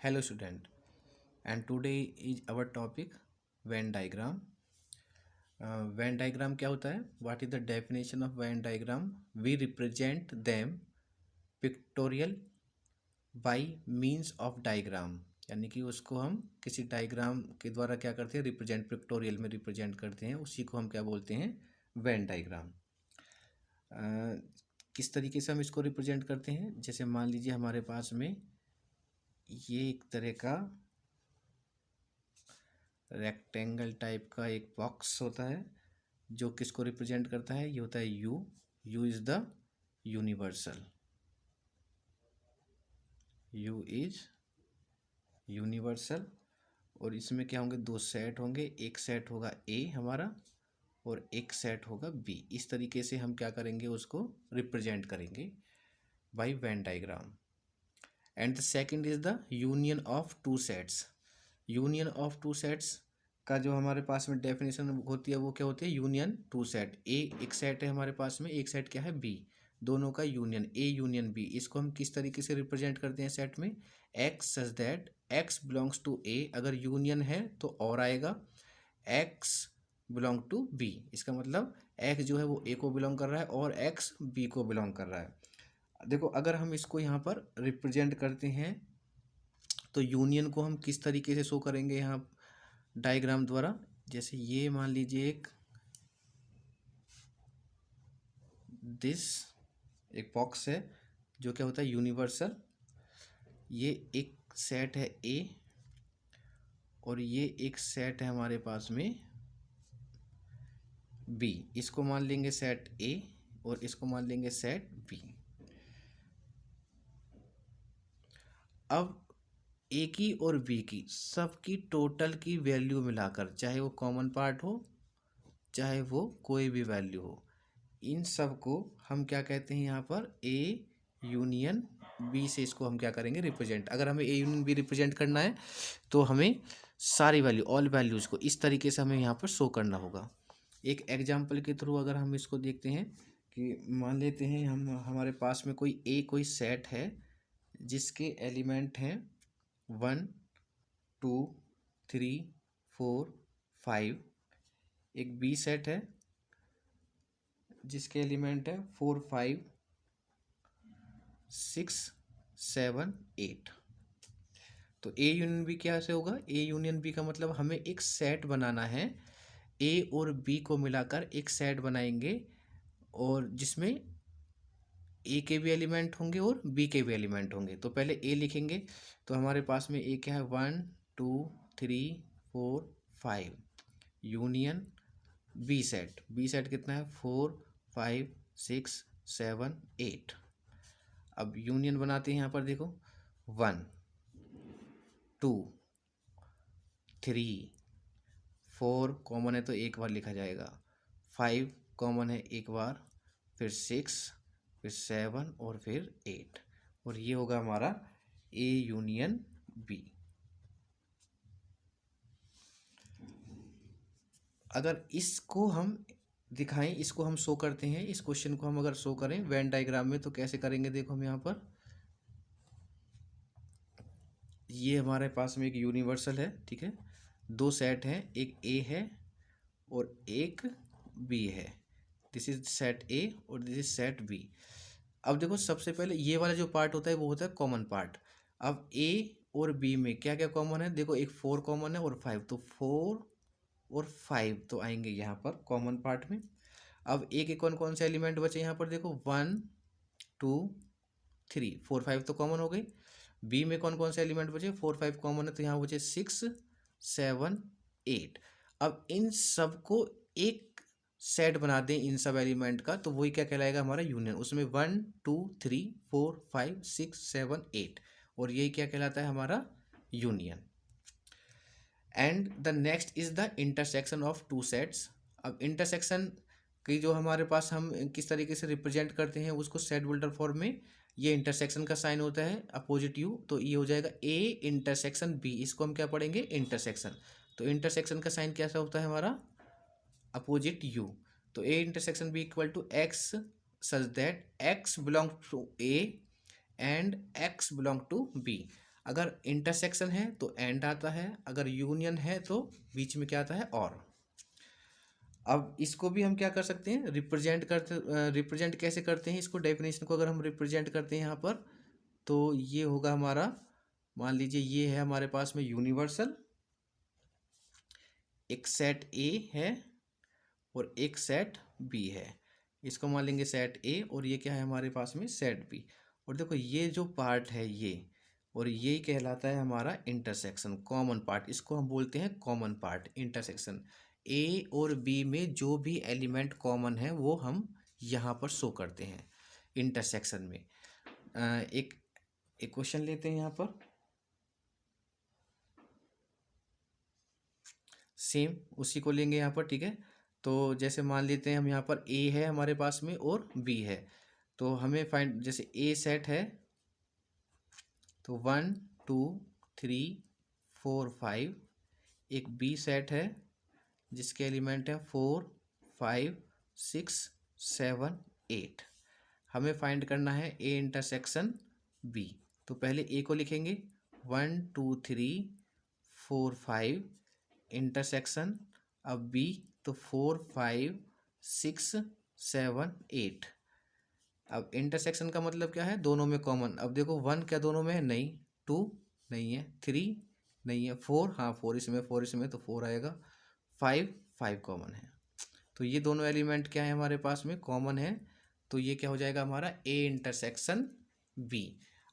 Hello student, and today is our topic Venn diagram. Venn diagram क्या होता है? What is the definition of Venn diagram? We represent them pictorial by means of diagram. यानी कि उसको हम किसी diagram के द्वारा क्या करते हैं? रिप्रेजेंट पिक्टोरियल में रिप्रेजेंट करते हैं, उसी को हम क्या बोलते हैं? Venn diagram. किस तरीके से हम इसको रिप्रेजेंट करते हैं? जैसे मान लीजिए हमारे पास में ये एक तरह का रेक्टेंगल टाइप का एक बॉक्स होता है जो किसको रिप्रेजेंट करता है? ये होता है you. You is the universal. You is universal. और इसमें क्या होंगे? दो सेट होंगे, एक सेट होगा ए हमारा और एक सेट होगा बी। इस तरीके से हम क्या करेंगे? उसको रिप्रेजेंट करेंगे by Venn diagram. And the second is the union of two sets. Union of two sets का जो हमारे पास में डेफिनेशन होती है वो क्या होती है? Union to set. ए एक सेट है हमारे पास में, एक सेट क्या है? बी। दोनों का यूनियन, ए यूनियन बी। इसको हम किस तरीके से रिप्रेजेंट करते हैं सेट में? X such that x belongs to A. अगर यूनियन है तो और आएगा एक्स बिलोंग टू बी। इसका मतलब एक्स जो है वो ए को बिलोंग कर रहा है और एक्स बी को बिलोंग कर रहा है। देखो, अगर हम इसको यहाँ पर रिप्रेजेंट करते हैं तो यूनियन को हम किस तरीके से शो करेंगे यहाँ डायग्राम द्वारा? जैसे ये मान लीजिए एक बॉक्स है जो क्या होता है? यूनिवर्सल। ये एक सेट है ए और ये एक सेट है हमारे पास में बी। इसको मान लेंगे सेट ए और इसको मान लेंगे सेट बी। अब ए की और बी की सबकी टोटल की वैल्यू मिलाकर, चाहे वो कॉमन पार्ट हो चाहे वो कोई भी वैल्यू हो, इन सब को हम क्या कहते हैं यहाँ पर? ए यूनियन बी से इसको हम क्या करेंगे? रिप्रेजेंट। अगर हमें ए यूनियन बी रिप्रेजेंट करना है तो हमें सारी वैल्यू, ऑल वैल्यूज़ को इस तरीके से हमें यहाँ पर शो करना होगा। एक एग्जाम्पल के थ्रू अगर हम इसको देखते हैं कि मान लेते हैं हमारे पास में कोई सेट है जिसके एलिमेंट हैं 1 2 3 4 5। एक बी सेट है जिसके एलिमेंट है 4 5 6 7 8। तो ए यूनियन बी क्या से होगा? ए यूनियन बी का मतलब हमें एक सेट बनाना है। ए और बी को मिलाकर एक सेट बनाएंगे और जिसमें ए के भी एलिमेंट होंगे और बी के भी एलिमेंट होंगे। तो पहले ए लिखेंगे तो हमारे पास में ए क्या है? 1 2 3 4 5 union B set. B set कितना है? 4 5 6 7 8। अब यूनियन बनाते हैं यहाँ पर, देखो 1 2 3 4 कॉमन है तो एक बार लिखा जाएगा, 5 कॉमन है एक बार, फिर 6, फिर 7 और फिर 8। और ये होगा हमारा ए यूनियन बी। अगर इसको हम दिखाएं, इसको हम शो करते हैं, इस क्वेश्चन को हम अगर शो करें वेन डायग्राम में तो कैसे करेंगे? देखो हम यहाँ पर, ये हमारे पास में एक यूनिवर्सल है, ठीक है। दो सेट हैं, एक ए है और एक बी है। दिस इज सेट ए और दिस इज सेट बी। अब देखो, सबसे पहले ये वाला जो पार्ट होता है वो होता है कॉमन पार्ट। अब ए और बी में क्या क्या कॉमन है? देखो, एक 4 कॉमन है और 5, तो 4 और 5 तो आएंगे यहाँ पर कॉमन पार्ट में। अब ए के कौन कौन से एलिमेंट बचे यहाँ पर? देखो 1 2 3 4 5 तो कॉमन हो गई। बी में कौन कौन से एलिमेंट बचे? 4 5 कॉमन है तो यहाँ बचे 6 7 8। अब इन सब को एक सेट बना दें इन सब एलिमेंट का, तो वही क्या कहलाएगा? हमारा यूनियन। उसमें 1 2 3 4 5 6 7 8 और यही क्या कहलाता है? हमारा union. And the next is the intersection of two sets. अब इंटरसेक्शन की जो हमारे पास हम किस तरीके से रिप्रेजेंट करते हैं उसको सेट बिल्डर फॉर्म में, ये इंटरसेक्शन का साइन होता है अपोजिट यू, तो ये हो जाएगा ए इंटरसेक्शन बी। इसको हम क्या पढ़ेंगे? इंटरसेक्शन। तो इंटरसेक्शन का साइन कैसा होता है हमारा? Opposite U. तो A intersection B equal to x such that x belong to A and x belong to B. अगर इंटरसेक्शन है तो एंड आता है, अगर यूनियन है तो बीच में क्या आता है, और। अब इसको भी हम क्या कर सकते हैं, रिप्रेजेंट कैसे करते हैं इसको, डेफिनेशन को अगर हम रिप्रेजेंट करते हैं यहाँ पर, तो ये होगा हमारा, मान लीजिए ये है हमारे पास में यूनिवर्सल, एक सेट ए है और एक सेट बी है। इसको मान लेंगे सेट ए और ये क्या है हमारे पास में, सेट बी। और देखो ये जो पार्ट है ये, और ये कहलाता है हमारा इंटरसेक्शन, कॉमन पार्ट, इसको हम बोलते हैं कॉमन पार्ट, इंटरसेक्शन। ए और बी में जो भी एलिमेंट कॉमन है वो हम यहाँ पर शो करते हैं इंटरसेक्शन में। एक क्वेश्चन लेते हैं यहाँ पर, सेम उसी को लेंगे यहाँ पर, ठीक है। तो जैसे मान लेते हैं हम यहाँ पर ए है हमारे पास में और बी है, तो हमें फाइंड, जैसे ए सेट है तो 1 2 3 4 5, एक बी सेट है जिसके एलिमेंट है 4 5 6 7 8। हमें फाइंड करना है ए इंटरसेक्शन बी। तो पहले ए को लिखेंगे 1 2 3 4 5 इंटरसेक्शन, अब बी तो 4 5 6 7 8। अब इंटरसेक्शन का मतलब क्या है, दोनों में कॉमन। अब देखो 1 क्या दोनों में है, नहीं, 2 नहीं है, 3 नहीं है, 4 हाँ 4 इसमें तो 4 आएगा, 5 कॉमन है। तो ये दोनों एलिमेंट क्या है हमारे पास में, कॉमन है। तो ये क्या हो जाएगा हमारा ए इंटरसेक्शन बी।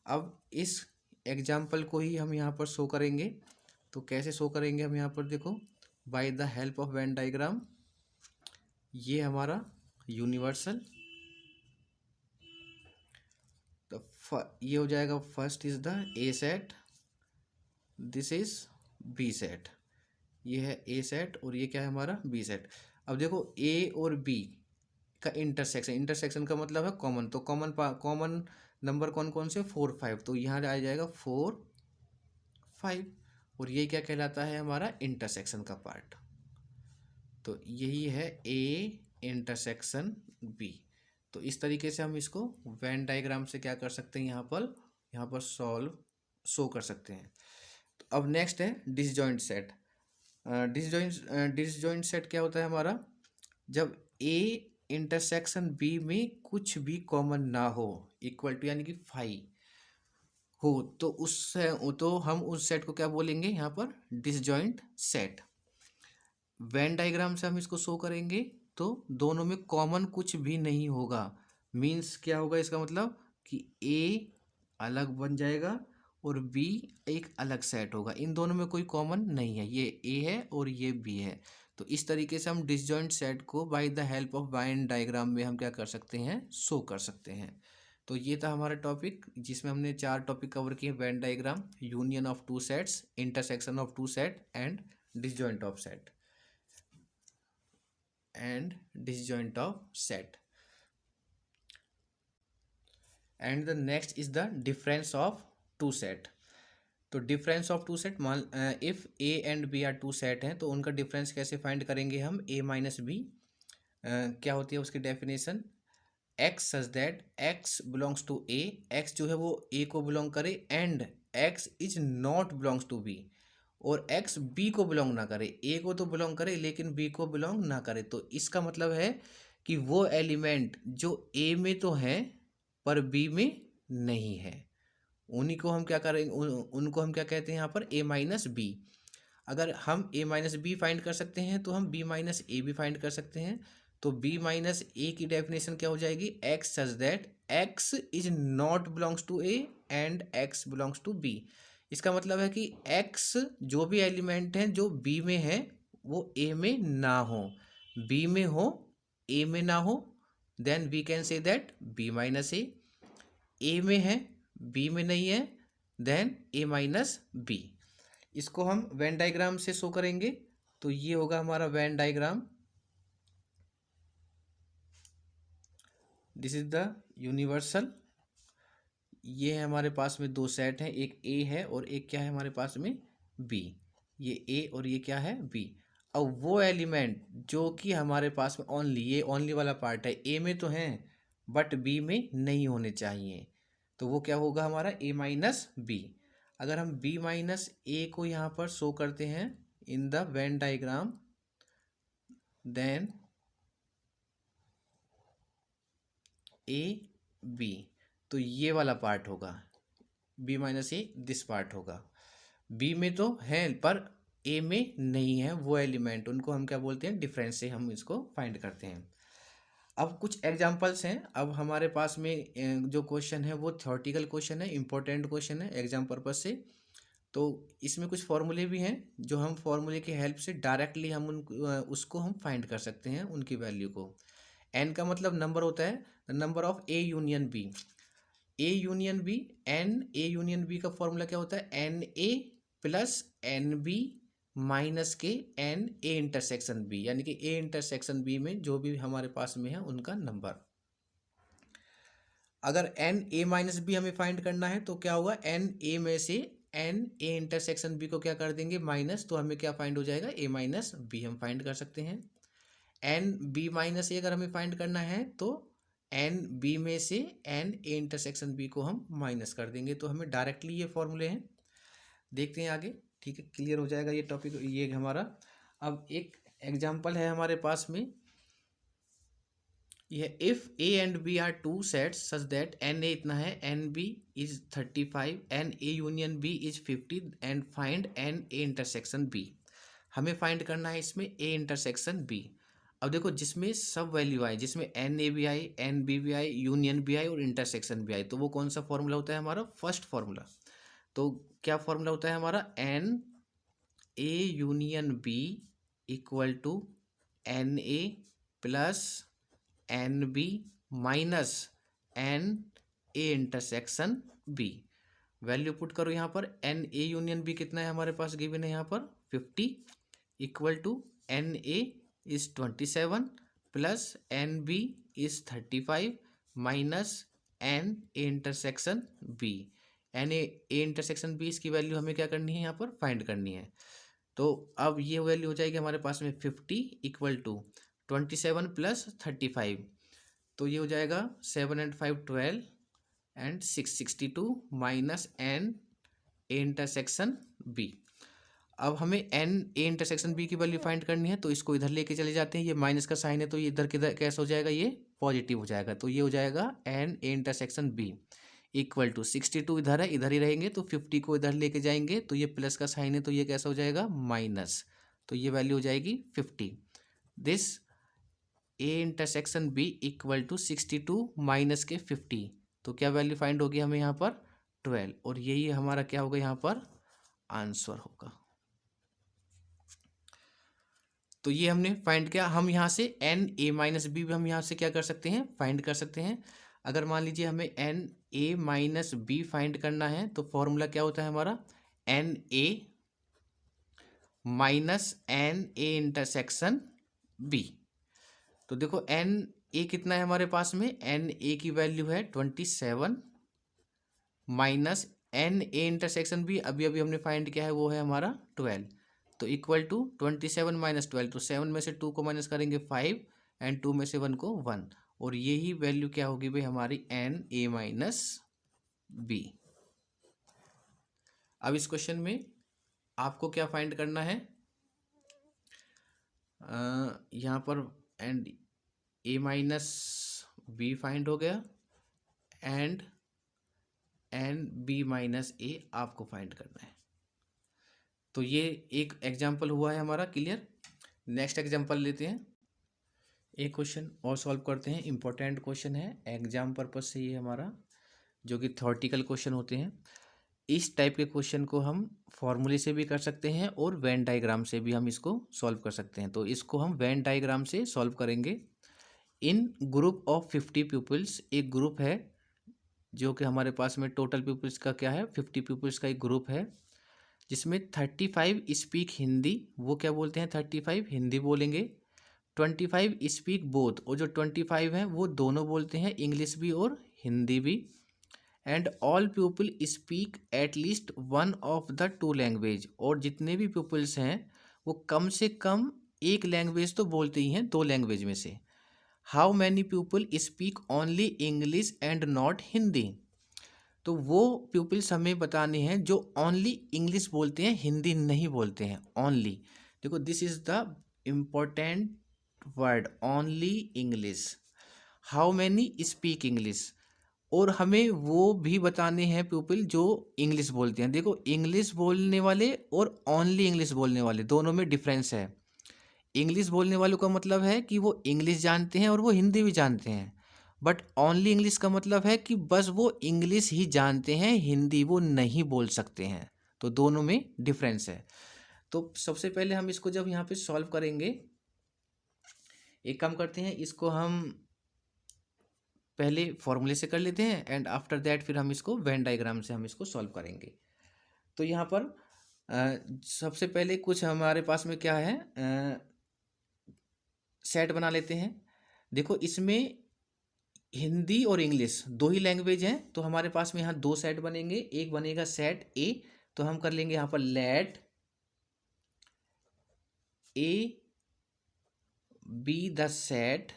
अब इस एग्जाम्पल को ही हम यहाँ पर शो करेंगे। तो कैसे शो करेंगे हम यहाँ पर, देखो by the help of Venn diagram. ये हमारा यूनिवर्सल, तो ये हो जाएगा, first is the A set, this is B set. ये है ए सेट और ये क्या है हमारा बी सेट। अब देखो ए और बी का इंटरसेक्शन, इंटरसेक्शन का मतलब है कॉमन, तो कॉमन नंबर कौन कौन से, 4 5, तो यहाँ आ जाएगा 4 5, और ये क्या कहलाता है हमारा इंटरसेक्शन का पार्ट। तो यही है ए इंटरसेक्शन बी। तो इस तरीके से हम इसको वेन डायग्राम से क्या कर सकते हैं, यहाँ पर शो कर सकते हैं। तो अब नेक्स्ट है डिसजॉइंट सेट। डिसजॉइंट सेट क्या होता है हमारा, जब ए इंटरसेक्शन बी में कुछ भी कॉमन ना हो, इक्वल टू यानी कि 5 हो, तो हम उस सेट को क्या बोलेंगे यहाँ पर, डिसजॉइंट सेट। वेन डायग्राम से हम इसको शो करेंगे तो दोनों में कॉमन कुछ भी नहीं होगा। मीन्स क्या होगा इसका मतलब कि ए अलग बन जाएगा और बी एक अलग सेट होगा, इन दोनों में कोई कॉमन नहीं है, ये ए है और ये बी है। तो इस तरीके से हम डिसजॉइंट सेट को bye the help of Venn diagram में हम क्या कर सकते हैं, शो कर सकते हैं। तो ये था हमारा टॉपिक जिसमें हमने 4 टॉपिक कवर किए, Venn diagram, union of 2 sets, intersection of 2 set and disjoint of set and disjoint of set. And the next is the difference of two set. तो डिफरेंस ऑफ टू सेट, मान if A and B are two set हैं तो उनका difference कैसे find करेंगे हम, ए minus B. क्या होती है उसकी definition, X such that x belongs to A, X जो है वो ए को बिलोंग करे, and X is not belongs to B, और एक्स बी को बिलोंग ना करे, ए को तो बिलोंग करे लेकिन बी को बिलोंग ना करे। तो इसका मतलब है कि वो एलिमेंट जो ए में तो है पर बी में नहीं है, उन्हीं को हम क्या करेंगे, उनको हम क्या कहते हैं यहाँ पर, ए माइनस बी। अगर हम ए माइनस बी फाइंड कर सकते हैं तो हम बी माइनस ए भी फाइंड कर सकते हैं। तो बी माइनस ए की डेफिनेशन क्या हो जाएगी, X such that X is not belongs to A and X belongs to B. इसका मतलब है कि एक्स जो भी एलिमेंट हैं जो बी में है वो ए में ना हो, बी में हो ए में ना हो, then we can say that B minus A में है बी में नहीं है, देन ए माइनस बी। इसको हम वेन डायग्राम से शो करेंगे। तो ये होगा हमारा Venn diagram, this is the universal. ये है हमारे पास में 2 सेट हैं, एक ए है और एक क्या है हमारे पास में बी। ये ए और ये क्या है बी। अब वो एलिमेंट जो कि हमारे पास में ओनली, ये ओनली वाला पार्ट है, ए में तो है बट बी में नहीं होने चाहिए, तो वो क्या होगा हमारा ए माइनस बी। अगर हम b माइनस ए को यहाँ पर शो करते हैं in the Venn diagram, then A B, तो ये वाला पार्ट होगा b minus A, this part होगा। b में तो है पर a में नहीं है वो एलिमेंट, उनको हम क्या बोलते हैं, डिफरेंस से हम इसको फाइंड करते हैं। अब कुछ एग्जांपल्स हैं। अब हमारे पास में जो क्वेश्चन है वो थ्योरेटिकल क्वेश्चन है, इंपॉर्टेंट क्वेश्चन है एग्जाम पर्पज से। तो इसमें कुछ फॉर्मूले भी हैं जो हम फॉर्मूले की हेल्प से डायरेक्टली हम उसको हम फाइंड कर सकते हैं उनकी वैल्यू को। एन का मतलब नंबर होता है, number of A union B. A union B, n A union B का फॉर्मूला क्या होता है, n A plus n B minus के एन ए इंटरसेक्शन बी, यानी कि ए इंटरसेक्शन बी में जो भी हमारे पास में है उनका नंबर। अगर एन ए माइनस बी हमें फाइंड करना है तो क्या होगा, एन ए में से एन ए इंटरसेक्शन बी को क्या कर देंगे, माइनस, तो हमें क्या फाइंड हो जाएगा, ए माइनस बी हम फाइंड कर सकते हैं। एन बी माइनस ए अगर हमें फाइंड करना है तो एन बी में से एन ए इंटरसेक्शन बी को हम माइनस कर देंगे। तो हमें डायरेक्टली ये फॉर्मूले हैं, देखते हैं आगे, ठीक है, क्लियर हो जाएगा ये टॉपिक ये हमारा। अब एक एग्जांपल है हमारे पास में, यह if A and B are two sets such that n A इतना है, n B is 35, n A union B is 50 and find n A intersection B. हमें फाइंड करना है इसमें ए इंटरसेक्शन बी। अब देखो जिसमें सब वैल्यू आए, जिसमें एन ए भी आई, एन बी भी आई, यूनियन भी आई और इंटरसेक्शन भी आई, तो वो कौन सा फॉर्मूला होता है हमारा, फर्स्ट फॉर्मूला। तो क्या फॉर्मूला होता है हमारा, n A union B equal to n A plus n B minus n A intersection B. Value put करो यहाँ पर, एन ए यूनियन बी कितना है हमारे पास गिवन है यहाँ पर 50 equal to n A is 27 plus n B is 35 minus n A intersection B. N A intersection B इसकी वैल्यू हमें क्या करनी है यहाँ पर फाइंड करनी है। तो अब ये वैल्यू हो जाएगी हमारे पास में 50 इक्वल टू 27 प्लस 35, तो ये हो जाएगा 7 and 5 12 and 6 62 minus n A intersection B. अब हमें एन ए इंटरसेक्शन बी की वैल्यू फाइंड करनी है, तो इसको इधर लेके चले जाते हैं, ये माइनस का साइन है तो ये इधर किधर कैसे हो जाएगा, ये पॉजिटिव हो जाएगा। तो ये हो जाएगा n A intersection B equal to 62 इधर है, इधर ही रहेंगे, तो 50 को इधर लेके जाएंगे तो ये प्लस का साइन है तो ये कैसा हो जाएगा माइनस, तो ये वैल्यू हो जाएगी 50। This A intersection B equal to 62 minus के 50, तो क्या वैल्यू फाइंड होगी हमें यहाँ पर 12, और यही हमारा क्या होगा यहाँ पर आंसर होगा। तो ये हमने फाइंड किया। हम यहाँ से एन ए माइनस बी भी हम यहाँ से क्या कर सकते हैं, फाइंड कर सकते हैं। अगर मान लीजिए हमें n A minus B find करना है तो फॉर्मूला क्या होता है हमारा, n A minus n A intersection B. तो देखो एन ए कितना है हमारे पास में, एन ए की वैल्यू है 27 minus n A intersection B अभी अभी हमने फाइंड किया है वो है हमारा 12, तो इक्वल टू 27 माइनस 12, तो 7 में से 2 को माइनस करेंगे 5 एंड 2 में से 1 को 1, और यही वैल्यू क्या होगी भाई हमारी एन ए माइनस बी। अब इस क्वेश्चन में आपको क्या फाइंड करना है, यहाँ पर and A minus B find हो गया and n B minus A आपको फाइंड करना है। तो ये एक एग्जाम्पल हुआ है हमारा क्लियर। नेक्स्ट एग्जाम्पल लेते हैं, एक क्वेश्चन और सॉल्व करते हैं, इंपॉर्टेंट क्वेश्चन है एग्जाम पर्पज से ये हमारा, जो कि थ्योरेटिकल क्वेश्चन होते हैं। इस टाइप के क्वेश्चन को हम फॉर्मूले से भी कर सकते हैं और वेन डायग्राम से भी हम इसको सॉल्व कर सकते हैं। तो इसको हम वेन डायग्राम से सॉल्व करेंगे। इन ग्रुप ऑफ 50 पीपल्स, एक ग्रुप है जो कि हमारे पास में टोटल पीपल्स का क्या है 50 पीपल्स का एक ग्रुप है, जिसमें 35 स्पीक हिंदी, वो क्या बोलते हैं 35 हिंदी बोलेंगे, 25 स्पीक बोथ, और जो 25 हैं वो दोनों बोलते हैं इंग्लिश भी और हिंदी भी, and all people speak at least one of the two language, और जितने भी पीपल्स हैं वो कम से कम एक लैंग्वेज तो बोलते ही हैं, दो लैंग्वेज में से। How many people speak only English and not Hindi, तो वो पीपल्स हमें बताने हैं जो ओनली इंग्लिश बोलते हैं, हिंदी नहीं बोलते हैं। ओनली, देखो this is the important word, only English. How many speak English. और हमें वो भी बताने हैं पीपल जो इंग्लिश बोलते हैं। देखो इंग्लिश बोलने वाले और ओनली इंग्लिश बोलने वाले दोनों में डिफरेंस है। इंग्लिश बोलने वालों का मतलब है कि वो इंग्लिश जानते हैं और वो हिंदी भी जानते हैं, बट ओनली इंग्लिश का मतलब है कि बस वो इंग्लिश ही जानते हैं, हिंदी वो नहीं बोल सकते हैं। तो दोनों में डिफरेंस है। तो सबसे पहले हम इसको जब यहाँ पे सॉल्व करेंगे, एक काम करते हैं, इसको हम पहले फॉर्मूले से कर लेते हैं एंड आफ्टर दैट फिर हम इसको वेन डायग्राम से हम इसको सॉल्व करेंगे। तो यहाँ पर सबसे पहले कुछ हमारे पास में क्या है, सेट बना लेते हैं। देखो इसमें हिंदी और इंग्लिश दो ही लैंग्वेज हैं, तो हमारे पास में यहाँ दो सेट बनेंगे। एक बनेगा सेट ए, तो हम कर लेंगे यहाँ पर let A be the set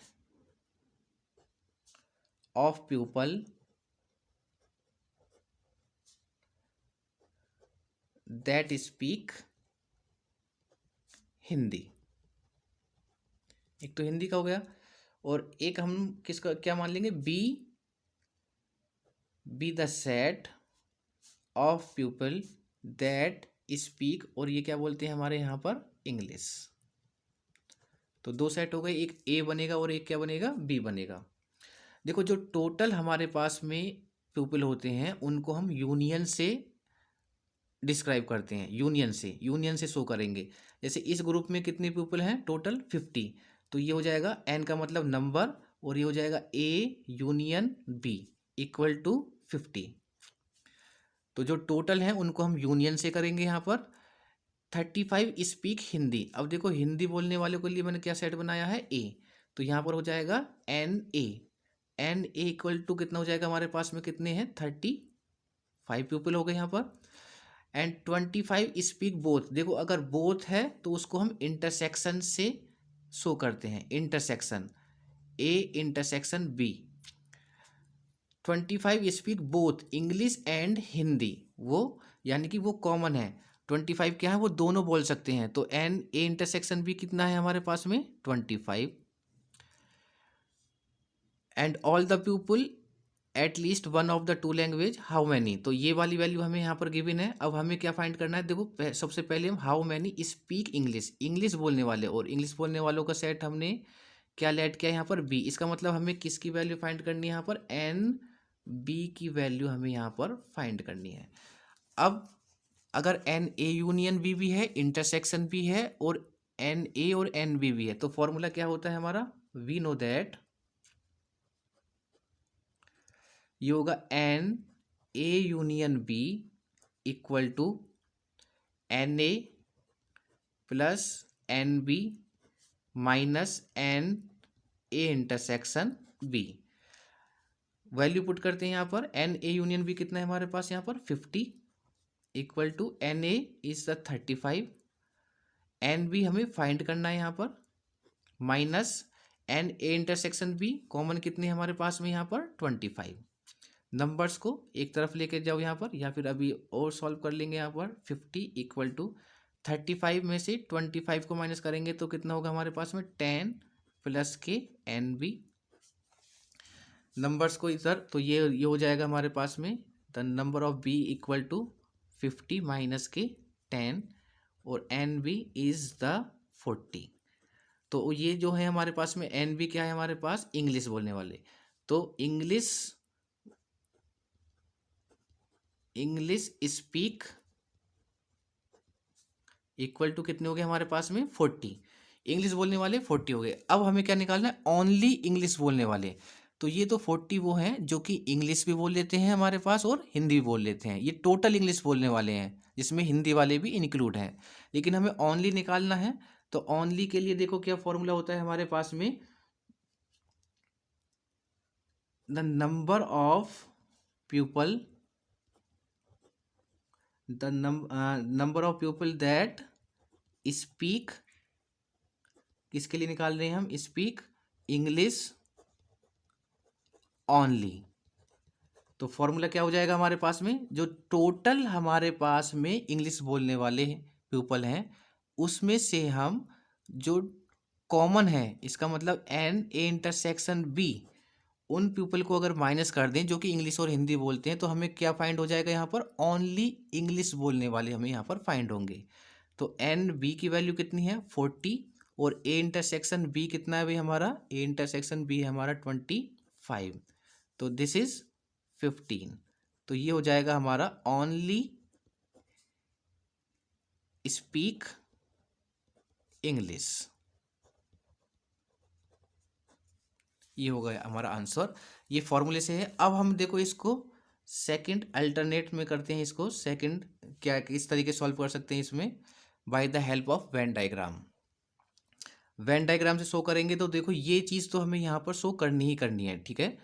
of people that speak Hindi. एक तो हिंदी का हो गया, और एक हम किसका क्या मान लेंगे, B the set of people that speak, और ये क्या बोलते हैं हमारे यहाँ पर, इंग्लिश। तो दो सेट हो गए, एक ए बनेगा और एक क्या बनेगा, बी बनेगा। देखो जो टोटल हमारे पास में पीपल होते हैं उनको हम यूनियन से डिस्क्राइब करते हैं, यूनियन से शो करेंगे। जैसे इस ग्रुप में कितने पीपल हैं, टोटल 50, तो ये हो जाएगा एन का मतलब नंबर, और ये हो जाएगा A union B equal to 50। तो जो टोटल हैं उनको हम यूनियन से करेंगे। यहाँ पर 35 स्पीक हिंदी। अब देखो हिंदी बोलने वाले के लिए मैंने क्या सेट बनाया है, ए, तो यहाँ पर हो जाएगा एन ए इक्वल टू कितना हो जाएगा हमारे पास में, कितने हैं, 35 पीपल हो गए यहाँ पर। And 25 speak both. देखो अगर बोथ है तो उसको हम इंटरसेक्शन से शो करते हैं, intersection A intersection B. 25 speak both English and Hindi, वो यानी कि वो कॉमन है। 25 क्या है, वो दोनों बोल सकते हैं। तो एन ए इंटरसेक्शन बी कितना है हमारे पास में, 25। And all the people at least one of the two language, how many. तो ये वाली वैल्यू हमें यहाँ पर गिवन है। अब हमें क्या फाइंड करना है, देखो सबसे पहले हम how many speak English, English बोलने वाले, और इंग्लिश बोलने वालों का सेट हमने क्या लेट किया यहाँ पर, बी। इसका मतलब हमें किसकी वैल्यू फाइंड करनी है यहाँ पर, एन बी की वैल्यू हमें यहाँ पर फाइंड करनी है। अब अगर एन ए यूनियन बी भी है, इंटरसेक्शन भी है, और एन ए और एन बी भी है, तो फॉर्मूला क्या होता है हमारा, वी नो दैट ये होगा n A union B equal to n A plus n B minus n A intersection B. Value put करते हैं यहाँ पर, एन ए यूनियन बी कितना है हमारे पास यहाँ पर, 50 equal to n A is the 35, n B हमें फाइंड करना है यहाँ पर, minus n A intersection B, common कितने हमारे पास में यहाँ पर, 25। नंबर्स को एक तरफ लेके जाओ यहाँ पर, या फिर अभी और सॉल्व कर लेंगे यहाँ पर। 50 इक्वल टू 35 में से 25 को माइनस करेंगे तो कितना होगा हमारे पास में, 10 प्लस के एन बी। नंबर्स को इधर, तो ये हो जाएगा हमारे पास में, the number of B equal to 50 minus के 10, और एन बी इज द 40। तो ये जो है हमारे पास में एन बी क्या है हमारे पास, इंग्लिश बोलने वाले। तो इंग्लिश स्पीक इक्वल टू कितने हो गए हमारे पास में, 40। इंग्लिश बोलने वाले 40 हो गए। अब हमें क्या निकालना है, ओनली इंग्लिश बोलने वाले। तो ये तो 40 वो हैं जो कि इंग्लिश भी बोल लेते हैं हमारे पास और हिंदी भी बोल लेते हैं, ये टोटल इंग्लिश बोलने वाले हैं, जिसमें हिंदी वाले भी इंक्लूड हैं। लेकिन हमें ओनली निकालना है, तो ओनली के लिए देखो क्या फॉर्मूला होता है हमारे पास में, the number of people number of people that speak, किसके लिए निकाल रहे हैं हम, स्पीक इंग्लिश ओनली। तो फॉर्मूला क्या हो जाएगा हमारे पास में, जो टोटल हमारे पास में इंग्लिश बोलने वाले पीपल हैं उसमें से हम जो कॉमन है, इसका मतलब एन ए इंटरसेक्शन बी, उन पीपल को अगर माइनस कर दें जो कि इंग्लिश और हिंदी बोलते हैं, तो हमें क्या फाइंड हो जाएगा यहाँ पर, ओनली इंग्लिश बोलने वाले हमें यहाँ पर फाइंड होंगे। तो एन बी की वैल्यू कितनी है 40, और ए इंटरसेक्शन बी कितना है भाई हमारा, ए इंटरसेक्शन बी है हमारा 25, तो दिस इज 15। तो ये हो जाएगा हमारा ओनली स्पीक इंग्लिश, ये हो गया हमारा आंसर। ये फॉर्मूले से है। अब हम देखो इसको सेकंड अल्टरनेट में करते हैं, इसको सेकंड क्या किस तरीके से सॉल्व कर सकते हैं इसमें, bye the help of Venn diagram. Venn diagram से शो करेंगे तो देखो ये चीज़ तो हमें यहाँ पर शो करनी ही करनी है, ठीक है।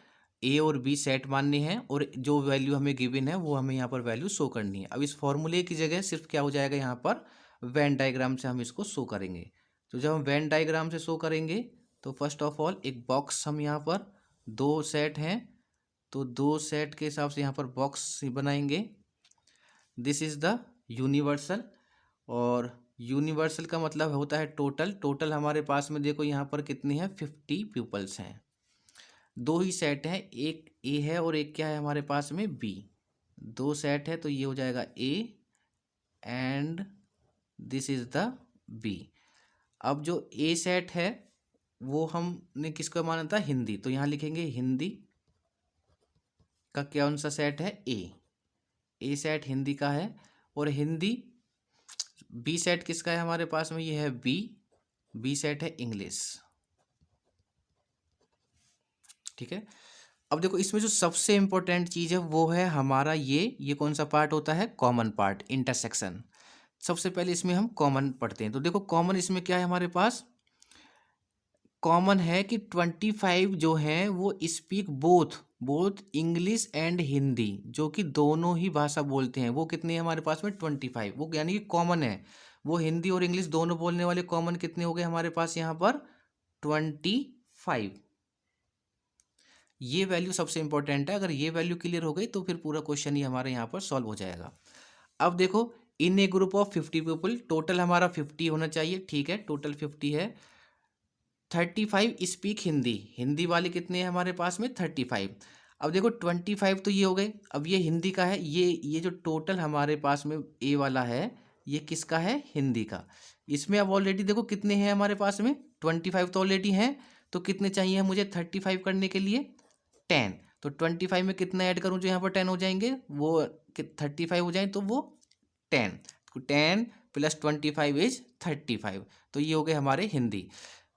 ए और बी सेट मानने हैं और जो वैल्यू हमें गिवन है वो हमें यहाँ पर वैल्यू शो करनी है। अब इस फॉर्मूले की जगह सिर्फ क्या हो जाएगा यहाँ पर, वेन डायग्राम से हम इसको शो करेंगे। तो जब हम वेन डायग्राम से शो करेंगे तो फर्स्ट ऑफ ऑल एक बॉक्स हम यहाँ पर, दो सेट हैं तो दो सेट के हिसाब से यहाँ पर बॉक्स बनाएंगे। दिस इज द यूनिवर्सल, और यूनिवर्सल का मतलब होता है टोटल। टोटल हमारे पास में देखो यहाँ पर कितनी है 50 पीपल्स हैं। दो ही सेट हैं, एक ए है और एक क्या है हमारे पास में बी। दो सेट है तो ये हो जाएगा A and this is the B. अब जो ए सेट है वो हमने किसको माना था, हिंदी, तो यहाँ लिखेंगे हिंदी का कौन सा सेट है, ए सेट हिंदी का है। और हिंदी बी सेट किसका है हमारे पास में, ये है बी सेट है इंग्लिश, ठीक है। अब देखो इसमें जो सबसे इंपॉर्टेंट चीज है वो है हमारा ये कौन सा पार्ट होता है, कॉमन पार्ट, इंटरसेक्शन। सबसे पहले इसमें हम कॉमन पढ़ते हैं। तो देखो कॉमन इसमें क्या है हमारे पास, कॉमन है कि 25 जो हैं वो speak both English and Hindi, जो कि दोनों ही भाषा बोलते हैं। वो कितने हैं हमारे पास में 25, वो यानी कि कॉमन है। वो हिंदी और इंग्लिश दोनों बोलने वाले कॉमन कितने हो गए हमारे पास यहाँ पर 25। ये वैल्यू सबसे इंपॉर्टेंट है। अगर ये वैल्यू क्लियर हो गई तो फिर पूरा क्वेश्चन ही हमारे यहाँ पर सॉल्व हो जाएगा। अब देखो इन ए ग्रुप ऑफ 50 पीपल, टोटल हमारा 50 होना चाहिए, ठीक है, टोटल 50 है। 35 स्पीक हिंदी वाले कितने हैं हमारे पास में 35। अब देखो 25 तो ये हो गए, अब ये हिंदी का है, ये जो टोटल हमारे पास में ए वाला है ये किसका है, हिंदी का। इसमें अब ऑलरेडी देखो कितने हैं हमारे पास में 25 तो ऑलरेडी हैं, तो कितने चाहिए मुझे 35 करने के लिए 10। तो 25 में कितना ऐड करूँ जो यहाँ पर 10 हो जाएंगे, वो 35 हो जाए तो वो 10 प्लस 25 इज 35। तो ये हो गए हमारे हिंदी।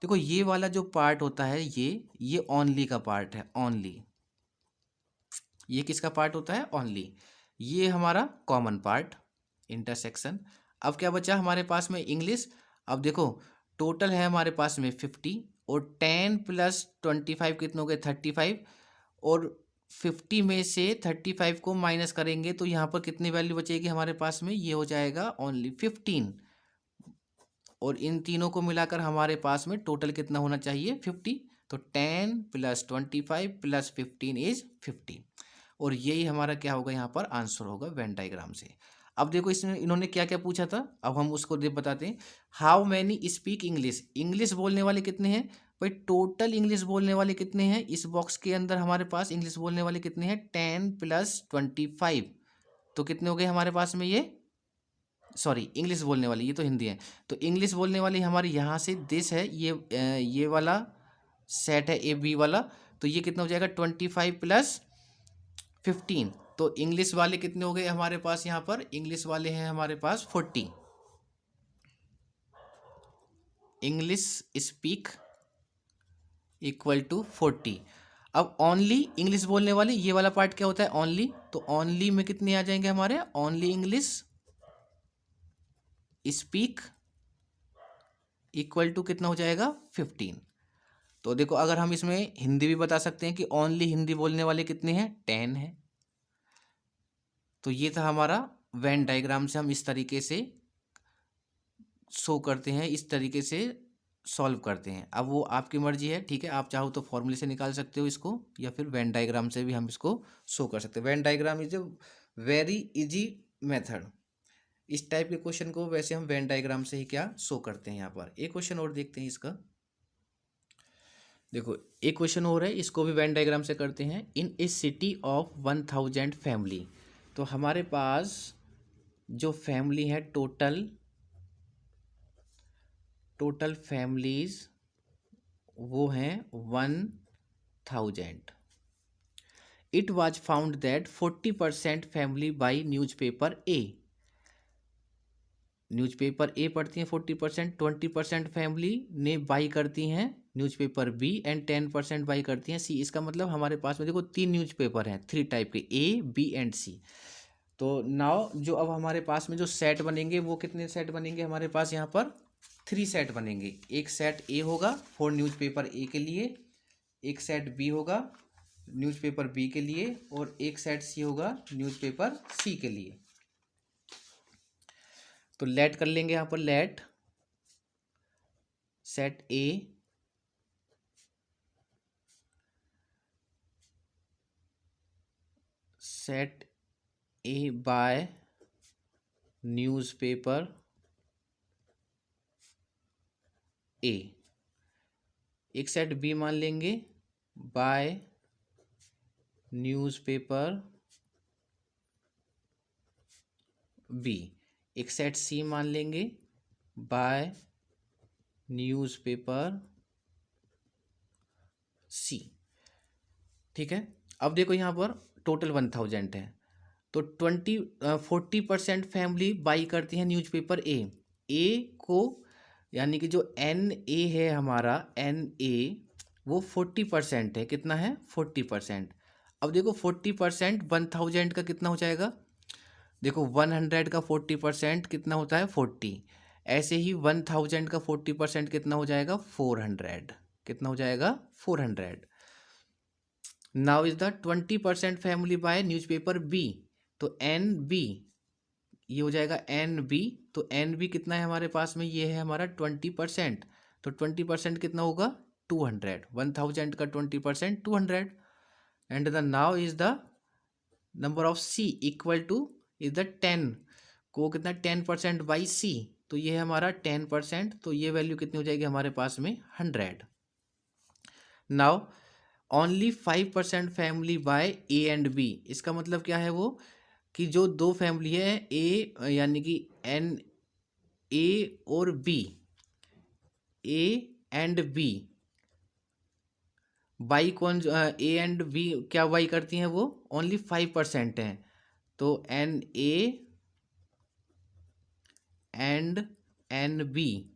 देखो ये वाला जो पार्ट होता है ये ओनली का पार्ट है, ओनली। ये किसका पार्ट होता है, ओनली। ये हमारा कॉमन पार्ट, इंटरसेक्शन। अब क्या बचा हमारे पास में इंग्लिश। अब देखो टोटल है हमारे पास में 50 और 10 प्लस 25 कितने हो गए 35, और 50 में से 35 को माइनस करेंगे तो यहाँ पर कितनी वैल्यू बचेगी हमारे पास में, ये हो जाएगा ओनली 15। और इन तीनों को मिलाकर हमारे पास में टोटल कितना होना चाहिए 50। तो 10 प्लस 25 प्लस 15 इज 50, और यही हमारा क्या होगा यहाँ पर आंसर होगा वेन डायग्राम से। अब देखो इसमें इन्होंने क्या क्या पूछा था, अब हम उसको बताते हैं। हाउ मैनी स्पीक इंग्लिश बोलने वाले कितने हैं भाई, टोटल इंग्लिश बोलने वाले कितने हैं इस बॉक्स के अंदर हमारे पास, इंग्लिश बोलने वाले कितने हैं 10 प्लस 25, तो कितने हो गए हमारे पास में, ये सॉरी इंग्लिश बोलने वाली, ये तो हिंदी है। तो इंग्लिश बोलने वाली हमारी यहाँ से दिस है, ये वाला सेट है ए बी वाला, तो ये कितना हो जाएगा 25 प्लस 15। तो इंग्लिश वाले कितने हो गए हमारे पास यहाँ पर, इंग्लिश वाले हैं हमारे पास 40। English speak equal to 40। अब ओनली इंग्लिश बोलने वाले ये वाला पार्ट क्या होता है, ओनली। तो ओनली में कितने आ जाएंगे हमारे, only English speak equal to कितना हो जाएगा 15। तो देखो अगर हम इसमें हिंदी भी बता सकते हैं कि ओनली हिंदी बोलने वाले कितने हैं 10 है। तो ये था हमारा वेन डायग्राम से हम इस तरीके से शो करते हैं, इस तरीके से सॉल्व करते हैं। अब वो आपकी मर्जी है, ठीक है, आप चाहो तो फॉर्मूले से निकाल सकते हो इसको, या फिर वेन डायग्राम से भी हम इसको शो कर सकते हैं। Venn diagram is a very easy method. इस टाइप के क्वेश्चन को वैसे हम वेन डायग्राम से ही क्या शो करते हैं। यहाँ पर एक क्वेश्चन और देखते हैं इसका। देखो एक क्वेश्चन और है, इसको भी वेन डायग्राम से करते हैं। इन ए सिटी ऑफ 1000 फैमिली, तो हमारे पास जो फैमिली है टोटल फैमिलीज वो हैं 1000। It was found that 40% family by newspaper A, newspaper A पढ़ती हैं 40%, 20% फैमिली ने बाई करती हैं न्यूज़पेपर बी, एंड 10% बाई करती हैं सी। इसका मतलब हमारे पास में देखो 3 न्यूज़पेपर हैं, 3 टाइप के, ए बी एंड सी। तो नाउ जो अब हमारे पास में जो सेट बनेंगे वो कितने सेट बनेंगे हमारे पास यहाँ पर? 3 सेट बनेंगे। एक सेट ए होगा फॉर न्यूज़पेपर ए के लिए, एक सेट बी होगा न्यूज़पेपर बी के लिए, और एक सेट सी होगा न्यूज़पेपर सी के लिए। तो लेट कर लेंगे यहाँ पर, let set A by newspaper A, एक सेट बी मान लेंगे बाय न्यूज़पेपर बी, एक सेट सी मान लेंगे बाय न्यूज़पेपर सी। ठीक है, अब देखो यहाँ पर टोटल 1000 है, तो 40% फैमिली बाई करती है न्यूज़पेपर ए को, यानी कि जो एन ए है हमारा, एन ए वो 40% है। कितना है? 40%। अब देखो 40% 1000 का कितना हो जाएगा? देखो 100 का 40% कितना होता है? 40। ऐसे ही 1000 का 40% कितना हो जाएगा? 400। कितना हो जाएगा? 400। Now is the 20% family buy newspaper B, तो एन बी ये हो जाएगा एन बी। तो एन बी कितना है हमारे पास में? ये है हमारा 20%। तो 20% कितना होगा? 200। 1000 का 20% 200। And the now is the number of C equal to is the 10 को कितना 10% बाई सी, तो ये है हमारा 10%। तो ये वैल्यू कितनी हो जाएगी हमारे पास में? 100। Now only 5% family buy A and B, इसका मतलब क्या है? वो कि जो दो फैमिली है ए, यानी कि एन ए और B, A and B buy कौन, ए एंड बी क्या बाई करती हैं? वो ओनली 5% हैं। तो n A and n B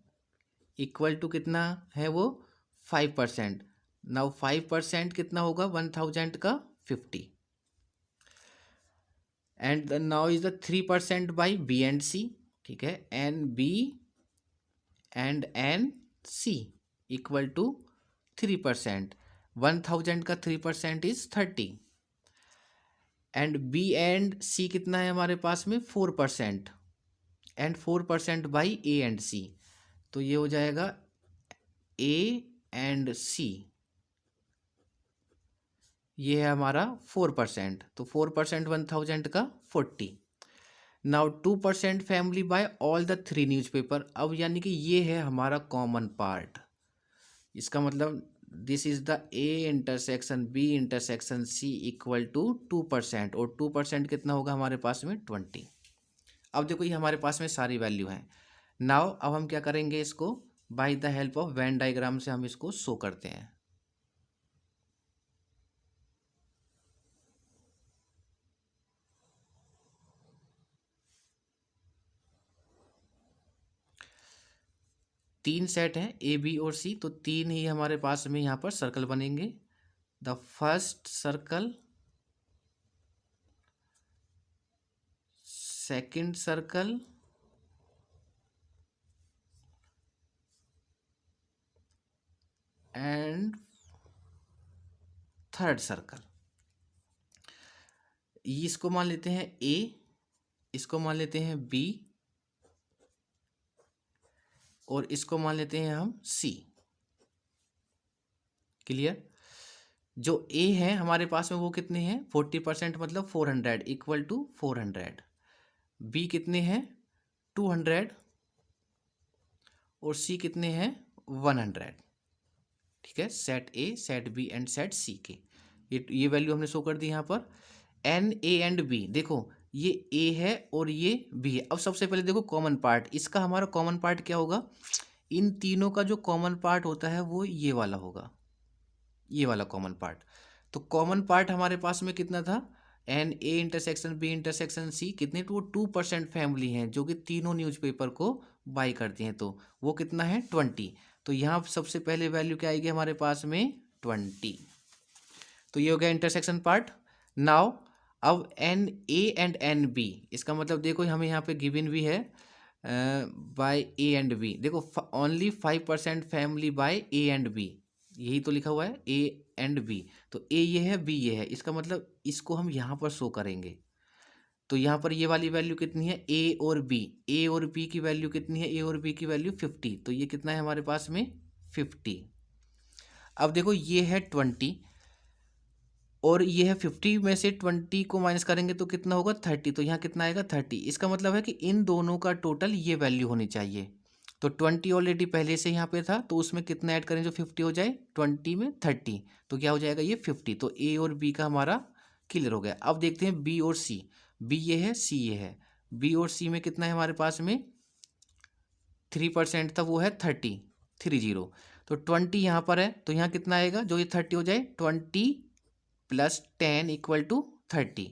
equal to कितना है? वो 5%। नाउ 5% कितना होगा 1000 का? 50। And now is the 3% by B and C. ठीक है, n B and n C equal to 3%। 1000 का 3% is 30। And B and C कितना है हमारे पास में? 4%। And 4% by A and C, तो ये हो जाएगा ए एंड सी, ये है हमारा 4%। तो 4% 1000 का 40। Now 2% family buy all the 3 newspaper. अब यानी कि ये है हमारा कॉमन पार्ट। इसका मतलब this is the A intersection B intersection C equal to 2%, और 2% कितना होगा हमारे पास में? 20। अब देखो ये हमारे पास में सारी वैल्यू हैं। नाउ अब हम क्या करेंगे? इसको bye the help of Venn diagram से हम इसको शो करते हैं। तीन सेट हैं ए बी और सी, तो तीन ही हमारे पास में यहाँ पर सर्कल बनेंगे। The first circle, second circle, and third circle. इसको मान लेते हैं ए, इसको मान लेते हैं बी, और इसको मान लेते हैं हम C। क्लियर। जो A है हमारे पास में वो कितने हैं 40% मतलब 400 इक्वल टू 400। B कितने हैं 200 और C कितने हैं 100। ठीक है, set A set B and set C के ये वैल्यू हमने शो कर दी यहाँ पर। N A एंड B देखो ये A है और ये B है। अब सबसे पहले देखो कॉमन पार्ट, इसका हमारा कॉमन पार्ट क्या होगा, इन तीनों का जो कॉमन पार्ट होता है वो ये वाला होगा, ये वाला कॉमन पार्ट। तो कॉमन पार्ट हमारे पास में कितना था n A intersection B intersection C कितने, तो वो 2% फैमिली हैं जो कि तीनों न्यूज़पेपर को बाई करती हैं, तो वो कितना है 20। तो यहाँ सबसे पहले वैल्यू क्या आएगी हमारे पास में 20। तो ये हो गया इंटरसेक्शन पार्ट। नाउ अब n A and n B, इसका मतलब देखो हमें यहाँ पे गिवन भी है बाय ए एंड बी। देखो only 5% family buy A and B, यही तो लिखा हुआ है ए एंड बी। तो ए ये है बी ये है, इसका मतलब इसको हम यहाँ पर शो करेंगे। तो यहाँ पर ये वाली वैल्यू कितनी है ए और बी की वैल्यू कितनी है, ए और बी की वैल्यू 50। तो ये कितना है हमारे पास में 50। अब देखो ये है 20 और ये है 50 में से 20 को माइनस करेंगे तो कितना होगा 30। तो यहाँ कितना आएगा 30। इसका मतलब है कि इन दोनों का टोटल ये वैल्यू होनी चाहिए। तो 20 ऑलरेडी पहले से यहाँ पे था, तो उसमें कितना ऐड करें जो 50 हो जाए, 20 में 30, तो क्या हो जाएगा ये 50। तो ए और बी का हमारा क्लियर हो गया। अब देखते हैं बी और सी। बी ये है सी ये है, बी और सी में कितना है हमारे पास में 3% था, वो है 30। तो 20 यहाँ पर है, तो यहाँ कितना आएगा जो ये 30 हो जाए 20 प्लस 10 इक्वल टू 30।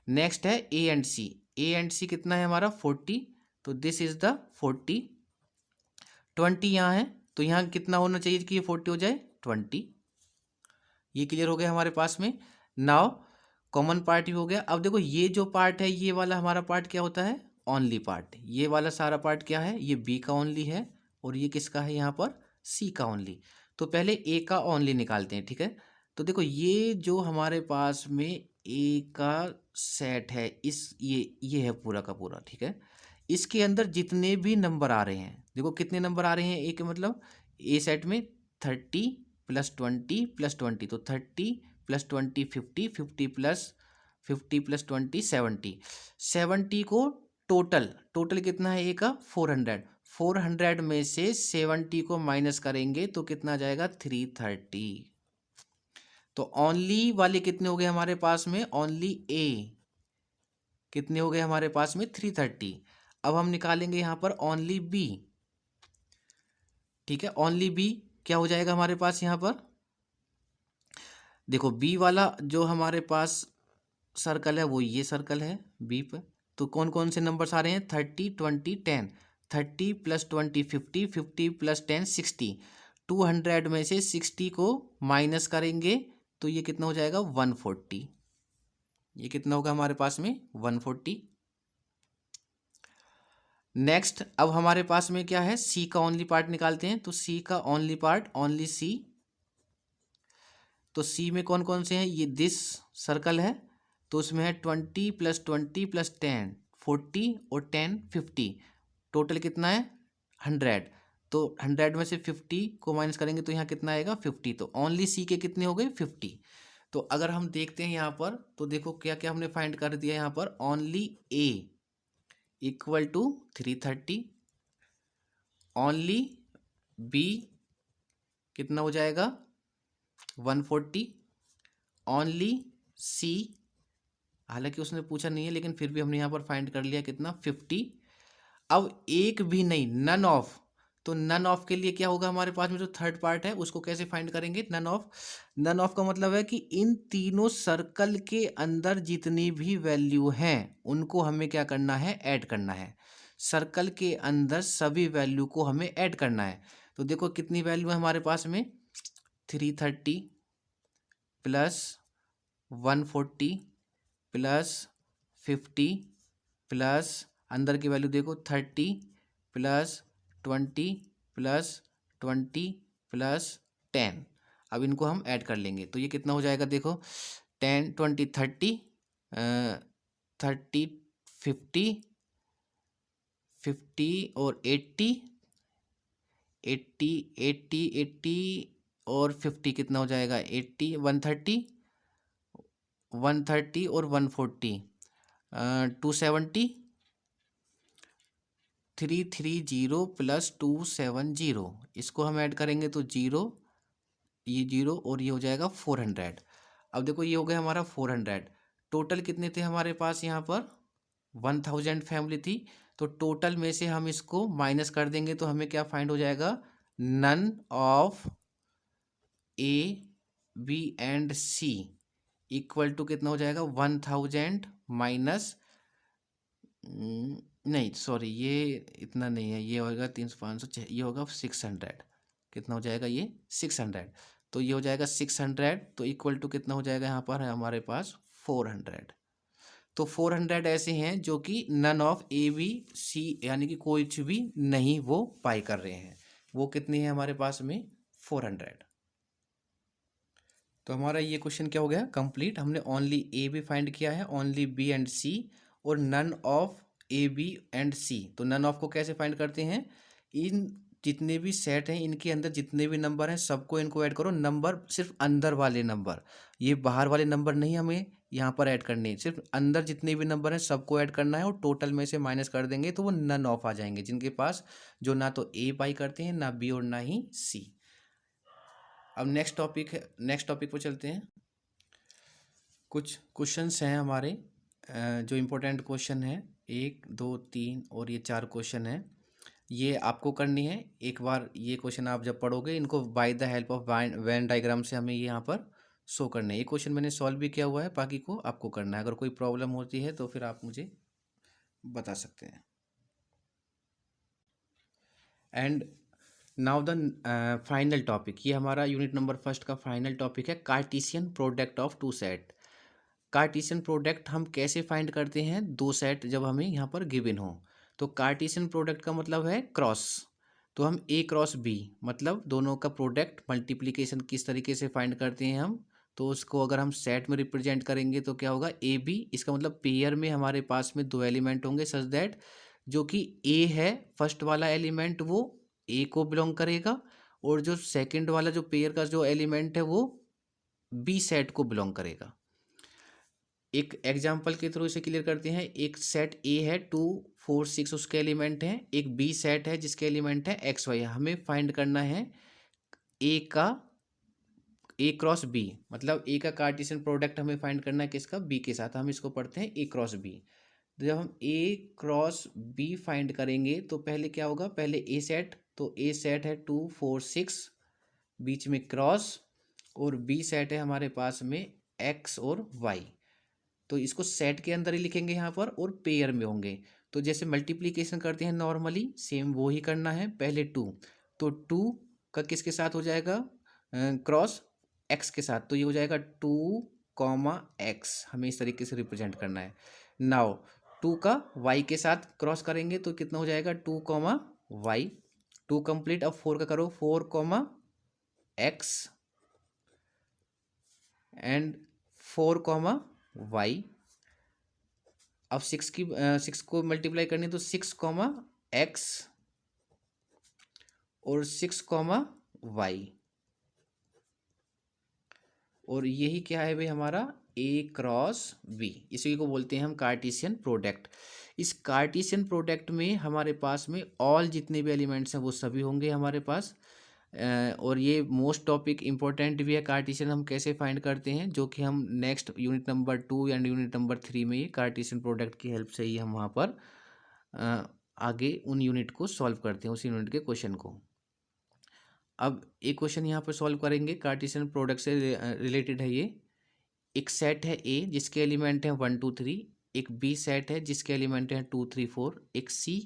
नेक्स्ट है ए and C, A and C कितना है हमारा 40। तो दिस इज द 40। 20 यहाँ है, तो यहाँ कितना होना चाहिए कि ये 40 हो जाए 20। ये क्लियर हो गया हमारे पास में। नाउ कॉमन पार्ट भी हो गया। अब देखो ये जो पार्ट है ये वाला हमारा पार्ट क्या होता है ओनली पार्ट। ये वाला सारा पार्ट क्या है, ये बी का ओनली है और ये किसका है यहाँ पर सी का ओनली। तो पहले ए का ओनली निकालते हैं, ठीक है। तो देखो ये जो हमारे पास में ए का सेट है, इस ये है पूरा का पूरा, ठीक है। इसके अंदर जितने भी नंबर आ रहे हैं, देखो कितने नंबर आ रहे हैं ए के, मतलब ए सेट में 30 प्लस 20 प्लस 20, तो 30 प्लस 20 50, 50 प्लस 20 70। 70 को टोटल कितना है ए का 400। 400 में से 70 को माइनस करेंगे तो कितना आ जाएगा 330। तो ओनली वाले कितने हो गए हमारे पास में, ओनली ए कितने हो गए हमारे पास में 330। अब हम निकालेंगे यहाँ पर ओनली बी, ठीक है। ओनली बी क्या हो जाएगा हमारे पास यहाँ पर, देखो बी वाला जो हमारे पास सर्कल है वो ये सर्कल है बी पर। तो कौन कौन से नंबर्स आ रहे हैं 30 20 10। 30 प्लस 20 50, 50 प्लस 10 60। 200 में से 60 को माइनस करेंगे तो ये कितना हो जाएगा 140। ये कितना होगा हमारे पास में 140। नेक्स्ट अब हमारे पास में क्या है सी का ओनली पार्ट निकालते हैं। तो सी का ओनली पार्ट ओनली सी, तो सी में कौन कौन से हैं, ये दिस सर्कल है, तो उसमें है 20 प्लस 20 प्लस 10 40 और 10 50। टोटल कितना है 100। तो 100 में से 50 को माइनस करेंगे तो यहाँ कितना आएगा 50। तो ओनली सी के कितने हो गए 50। तो अगर हम देखते हैं यहाँ पर तो देखो क्या क्या हमने फाइंड कर दिया यहाँ पर, only A equal to 330, only B कितना हो जाएगा 140, ओनली सी हालांकि उसने पूछा नहीं है लेकिन फिर भी हमने यहाँ पर फाइंड कर लिया कितना 50। अब एक भी नहीं नन ऑफ, तो नन ऑफ के लिए क्या होगा हमारे पास में जो थर्ड पार्ट है उसको कैसे फाइंड करेंगे नन ऑफ। नन ऑफ का मतलब है कि इन तीनों सर्कल के अंदर जितनी भी वैल्यू हैं उनको हमें क्या करना है ऐड करना है। सर्कल के अंदर सभी वैल्यू को हमें ऐड करना है। तो देखो कितनी वैल्यू है हमारे पास में 330 प्लस 140 प्लस 50 प्लस अंदर की वैल्यू देखो 30 प्लस 20 प्लस 20 प्लस 10। अब इनको हम ऐड कर लेंगे तो ये कितना हो जाएगा, देखो 10 20 30 30 50 50 और 80 80 80 80 और 50 कितना हो जाएगा? 80 130 130 और 140 270 330 प्लस 270, इसको हम ऐड करेंगे तो जीरो, ये जीरो और ये हो जाएगा 400। अब देखो ये हो गया हमारा 400। टोटल कितने थे हमारे पास यहाँ पर? 1000 फैमिली थी। तो टोटल में से हम इसको माइनस कर देंगे तो हमें क्या फाइंड हो जाएगा? None of A B and C equal to कितना हो जाएगा? 1000 माइनस, नहीं सॉरी, ये इतना नहीं है, ये होगा 300 500, ये होगा 600। कितना हो जाएगा ये? 600। तो ये हो जाएगा 600, तो इक्वल टू कितना हो जाएगा यहाँ पर है हमारे पास? 400। तो 400 ऐसे हैं जो कि none of A B C, यानी कि कोई भी नहीं वो पाई कर रहे हैं। वो कितनी है हमारे पास में? 400। तो हमारा ये क्वेश्चन क्या हो गया? कंप्लीट। हमने ओनली ए बी फाइंड किया है, ओनली बी एंड सी, और none of A B and C. तो नन ऑफ को कैसे फाइंड करते हैं? इन जितने भी सेट हैं इनके अंदर जितने भी नंबर हैं सबको इनको ऐड करो। नंबर सिर्फ अंदर वाले नंबर, ये बाहर वाले नंबर नहीं हमें यहाँ पर ऐड करने, सिर्फ अंदर जितने भी नंबर हैं सबको ऐड करना है और टोटल में से माइनस कर देंगे तो वो नन ऑफ आ जाएंगे, जिनके पास जो ना तो ए पाई करते हैं, ना बी और ना ही सी। अब नेक्स्ट टॉपिक है, नेक्स्ट टॉपिक पर चलते हैं। कुछ क्वेश्चंस हैं हमारे जो इम्पोर्टेंट क्वेश्चन है, 1 2 3 और ये 4 क्वेश्चन है। ये आपको करनी है। एक बार ये क्वेश्चन आप जब पढ़ोगे इनको bye the help of Venn diagram से हमें ये यहाँ पर शो करने हैं। ये क्वेश्चन मैंने सॉल्व भी किया हुआ है, बाकी को आपको करना है। अगर कोई प्रॉब्लम होती है तो फिर आप मुझे बता सकते हैं। And now the final topic, ये हमारा यूनिट नंबर फर्स्ट का फाइनल टॉपिक है, Cartesian product of two set. Cartesian product हम कैसे फाइंड करते हैं? दो सेट जब हमें यहाँ पर गिवन हो, तो कार्टेशियन प्रोडक्ट का मतलब है क्रॉस। तो हम ए क्रॉस बी, मतलब दोनों का प्रोडक्ट मल्टीप्लिकेशन किस तरीके से फाइंड करते हैं हम, तो उसको अगर हम सेट में रिप्रेजेंट करेंगे तो क्या होगा? ए बी, इसका मतलब पेयर में हमारे पास में दो एलिमेंट होंगे सच दैट जो कि ए है फर्स्ट वाला एलिमेंट वो ए को बिलोंग करेगा, और जो सेकंड वाला जो पेयर का जो एलिमेंट है वो बी सेट को बिलोंग करेगा। एक एग्जाम्पल के थ्रू इसे क्लियर करते हैं। एक सेट ए है 2 4 6 उसके एलिमेंट हैं, एक बी सेट है जिसके एलिमेंट है एक्स वाई। हमें फाइंड करना है ए का ए क्रॉस बी, मतलब ए का कार्टेशियन प्रोडक्ट हमें फाइंड करना है किसका? बी के साथ। हम इसको पढ़ते हैं ए क्रॉस बी। तो जब हम ए क्रॉस बी फाइंड करेंगे तो पहले क्या होगा? पहले ए सेट, तो ए सेट है 2 4 6 बीच में क्रॉस, और बी सेट है हमारे पास में एक्स और वाई। तो इसको सेट के अंदर ही लिखेंगे यहाँ पर और पेयर में होंगे। तो जैसे मल्टीप्लिकेशन करते हैं नॉर्मली, सेम वो ही करना है। पहले 2, तो 2 का किसके साथ हो जाएगा? क्रॉस एक्स के साथ, तो ये हो जाएगा 2 कॉमा एक्स। हमें इस तरीके से रिप्रेजेंट करना है। नाउ 2 का वाई के साथ क्रॉस करेंगे तो कितना हो जाएगा? 2 कॉमा वाई। 2 कंप्लीट। अब 4 का करो, 4 comma x and 4 comma y. अब 6 को मल्टीप्लाई करनी तो 6 कॉमा एक्स और 6 कॉमा वाई, और यही क्या है भाई हमारा? ए क्रॉस बी। इसी को बोलते हैं हम कार्टेशियन प्रोडक्ट। इस कार्टेशियन प्रोडक्ट में हमारे पास में ऑल जितने भी एलिमेंट्स हैं वो सभी होंगे हमारे पास। और ये मोस्ट टॉपिक इंपॉर्टेंट भी है, कार्टेशियन हम कैसे फाइंड करते हैं, जो कि हम next unit number 2 and unit number 3 में ये कार्टेशियन प्रोडक्ट की हेल्प से ही हम वहाँ पर आगे उन यूनिट को सॉल्व करते हैं, उस यूनिट के क्वेश्चन को। अब एक क्वेश्चन यहाँ पर सॉल्व करेंगे, कार्टेशियन प्रोडक्ट से रिलेटेड है ये। एक सेट है ए जिसके एलिमेंट हैं 1 2 3, एक बी सेट है जिसके एलिमेंट हैं 2 3 4, एक सी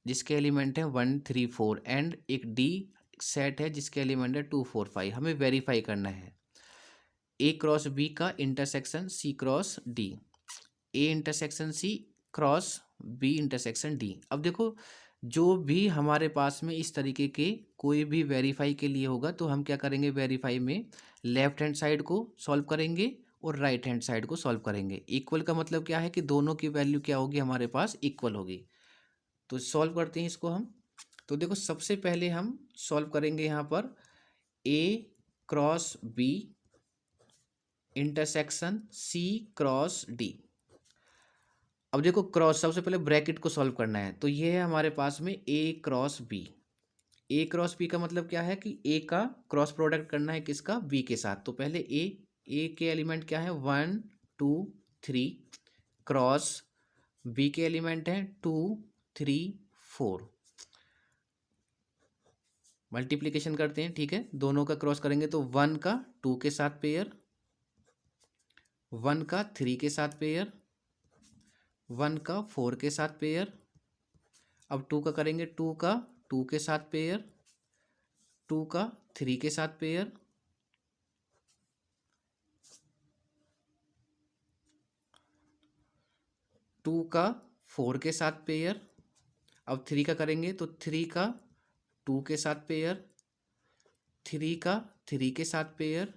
जिसके एलिमेंट हैं 1 3 4, एंड एक डी सेट है जिसके एलिमेंट है 2 4 5। हमें वेरीफाई करना है ए क्रॉस बी का intersection C cross D, A intersection C cross B intersection D. अब देखो जो भी हमारे पास में इस तरीके के कोई भी वेरीफाई के लिए होगा तो हम क्या करेंगे? वेरीफाई में लेफ्ट हैंड साइड को सॉल्व करेंगे और राइट हैंड साइड को सॉल्व करेंगे। इक्वल का मतलब क्या है कि दोनों की वैल्यू क्या होगी? हमारे पास इक्वल होगी। तो सॉल्व करते हैं इसको हम। तो देखो सबसे पहले हम सॉल्व करेंगे यहाँ पर A cross B intersection C cross D. अब देखो क्रॉस, सबसे पहले ब्रैकेट को सॉल्व करना है, तो ये है हमारे पास में ए क्रॉस बी। ए क्रॉस बी का मतलब क्या है कि ए का क्रॉस प्रोडक्ट करना है किसका, बी के साथ। तो पहले ए के एलिमेंट क्या है 1 2 3 क्रॉस बी के एलिमेंट है 2 3 4। मल्टीप्लिकेशन करते हैं, ठीक है, दोनों का क्रॉस करेंगे तो 1 का 2 के साथ पेयर, 1 का 3 के साथ पेयर, 1 का 4 के साथ पेयर। अब 2 का करेंगे 2 का 2 के साथ पेयर, 2 का 3 के साथ पेयर, 2 का 4 के साथ पेयर। अब 3 का करेंगे तो 3 का 2 के साथ पेयर, 3 का 3 के साथ पेयर